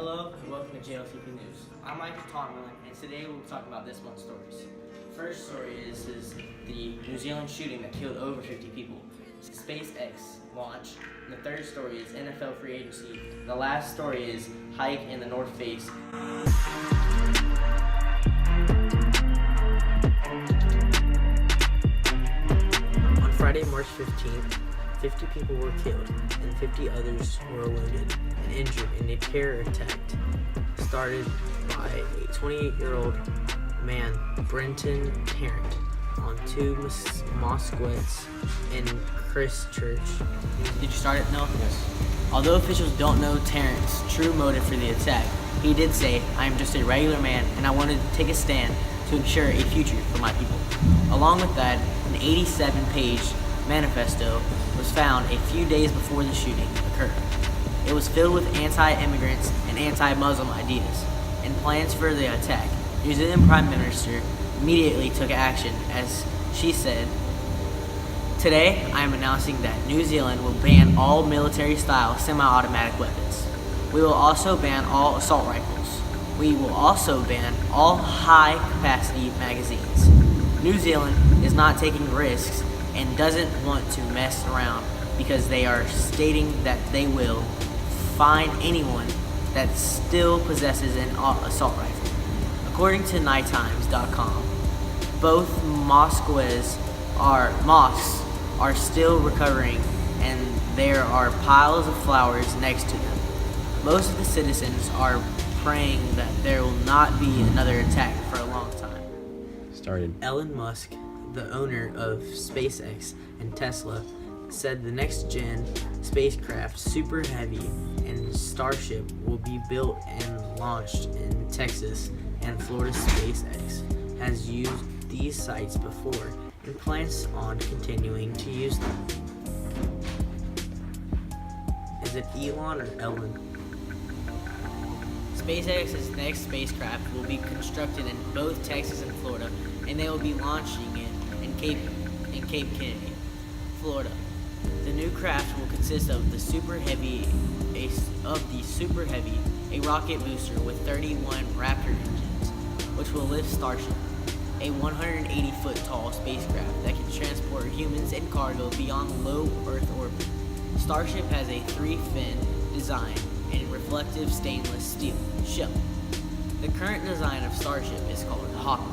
Hello and welcome to JLCP News. I'm Michael Tomlin and today we'll talk about this month's stories. First story is the New Zealand shooting that killed over 50 people, SpaceX launch, and the third story is NFL free agency, and the last story is hike in the North Face. On Friday, March 15th, 50 people were killed and 50 others were wounded and injured in a terror attack started by a 28-year-old man, Brenton Tarrant, on two mosques in Christchurch. Did you start it? No? Yes. Although officials don't know Tarrant's true motive for the attack, he did say, "I am just a regular man and I wanted to take a stand to ensure a future for my people." Along with that, an 87-page manifesto was found a few days before the shooting occurred. It was filled with anti-immigrants and anti-Muslim ideas and plans for the attack. New Zealand Prime Minister immediately took action as she said, "Today, I am announcing that New Zealand will ban all military-style semi-automatic weapons. We will also ban all assault rifles. We will also ban all high-capacity magazines. New Zealand is not taking risks and doesn't want to mess around because they are stating that they will find anyone that still possesses an assault rifle." According to nighttimes.com, both mosques are still recovering and there are piles of flowers next to them. Most of the citizens are praying that there will not be another attack for a long time. Elon Musk, the owner of SpaceX and Tesla, said the next-gen spacecraft, Super Heavy and Starship, will be built and launched in Texas and Florida. SpaceX has used these sites before and plans on continuing to use them. Is it Elon or Ellen? SpaceX's next spacecraft will be constructed in both Texas and Florida, and they will be launching it in Cape Kennedy, Florida. The new craft will consist of the Super Heavy, a rocket booster with 31 Raptor engines, which will lift Starship, a 180-foot tall spacecraft that can transport humans and cargo beyond low Earth orbit. Starship has a 3-fin design and reflective stainless steel shell. The current design of Starship is called Hopper,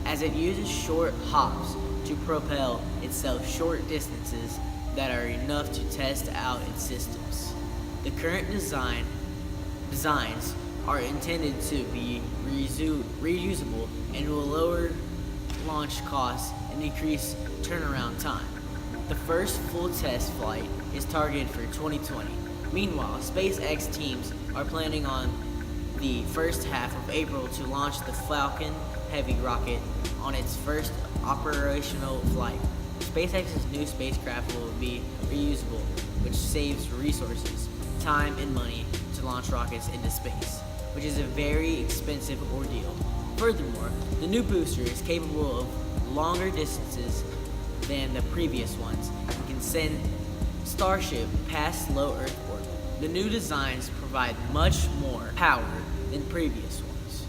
as it uses short hops to propel itself short distances that are enough to test out its systems. The current designs are intended to be reusable and will lower launch costs and decrease turnaround time. The first full test flight is targeted for 2020. Meanwhile, SpaceX teams are planning on the first half of April to launch the Falcon Heavy rocket on its first operational flight. SpaceX's new spacecraft will be reusable, which saves resources, time, and money to launch rockets into space, which is a very expensive ordeal. Furthermore, the new booster is capable of longer distances than the previous ones and can send Starship past low Earth orbit. The new designs provide much more power than previous ones,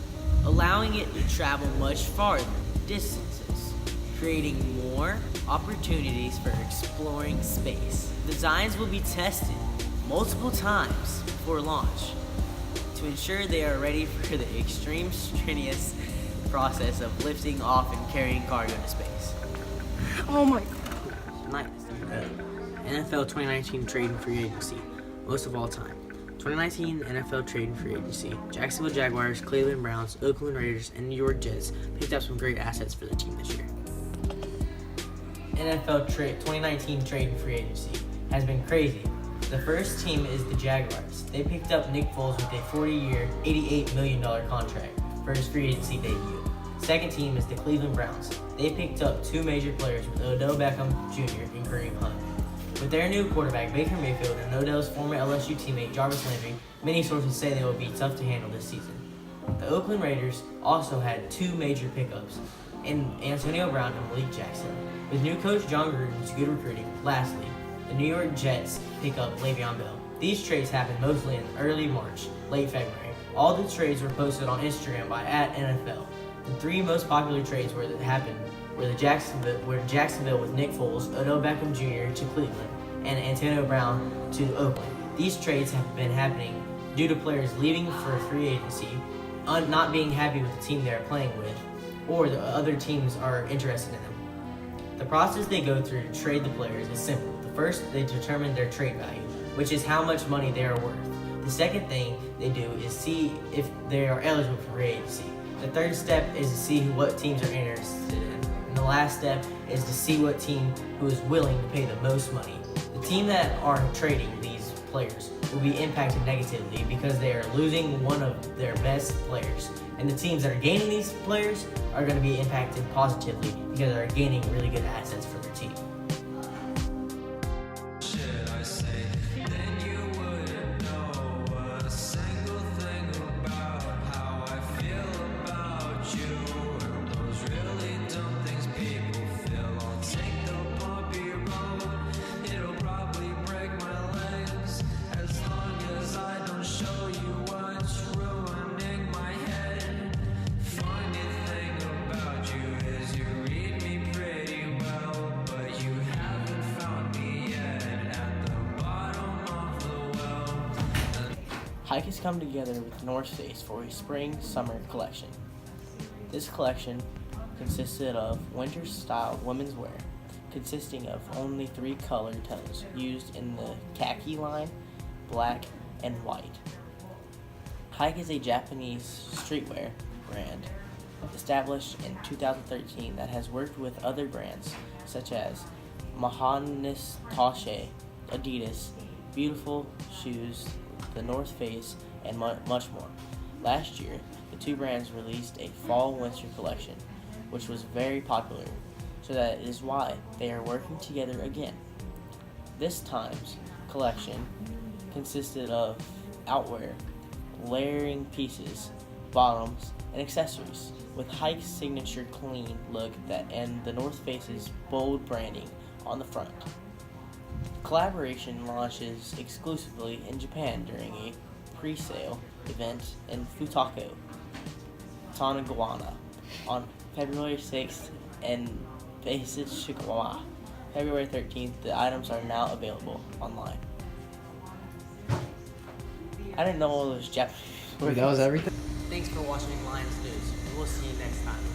allowing it to travel much farther distances, creating more opportunities for exploring space. Designs will be tested multiple times before launch to ensure they are ready for the extreme strenuous process of lifting off and carrying cargo to space. Oh my God. NFL 2019 Trade and Free Agency, most of all time. 2019 NFL Trade and Free Agency. Jacksonville Jaguars, Cleveland Browns, Oakland Raiders, and New York Jets picked up some great assets for the team this year. NFL 2019 Trade and Free Agency has been crazy. The first team is the Jaguars. They picked up Nick Foles with a 40-year, $88 million contract for his free agency debut. Second team is the Cleveland Browns. They picked up two major players with Odell Beckham Jr. and Kareem Hunt. With their new quarterback, Baker Mayfield, and Odell's former LSU teammate, Jarvis Landry, many sources say they will be tough to handle this season. The Oakland Raiders also had two major pickups in Antonio Brown and Malik Jackson. With new coach John Gruden's good recruiting, lastly, the New York Jets pick up Le'Veon Bell. These trades happened mostly in early March, late February. All the trades were posted on Instagram by @NFL. The three most popular trades were Jacksonville with Nick Foles, Odell Beckham Jr. to Cleveland, and Antonio Brown to Oakland. These trades have been happening due to players leaving for free agency, not being happy with the team they are playing with, or the other teams are interested in them. The process they go through to trade the players is simple. First, they determine their trade value, which is how much money they are worth. The second thing they do is see if they are eligible for free agency. The third step is to see what teams are interested in. And the last step is to see what team who is willing to pay the most money. The team that are trading these players will be impacted negatively because they are losing one of their best players. And the teams that are gaining these players are going to be impacted positively because they are gaining really good assets for their team. Hike has come together with North Face for a spring-summer collection. This collection consisted of winter-style women's wear, consisting of only 3 color tones used in the khaki line, black, and white. Hike is a Japanese streetwear brand established in 2013 that has worked with other brands such as Mahanistache, Adidas, Beautiful Shoes, the North Face, and much more. Last year, the two brands released a fall-winter collection, which was very popular, so that is why they are working together again. This time's collection consisted of outwear, layering pieces, bottoms, and accessories, with Hike's signature clean look and the North Face's bold branding on the front. Collaboration launches exclusively in Japan during a pre-sale event in Futako, Tanagawa on February 6th and Shigawa February 13th. The items are now available online. I didn't know all those Japanese. Wait, that was everything? Thanks for watching Lions News. We'll see you next time.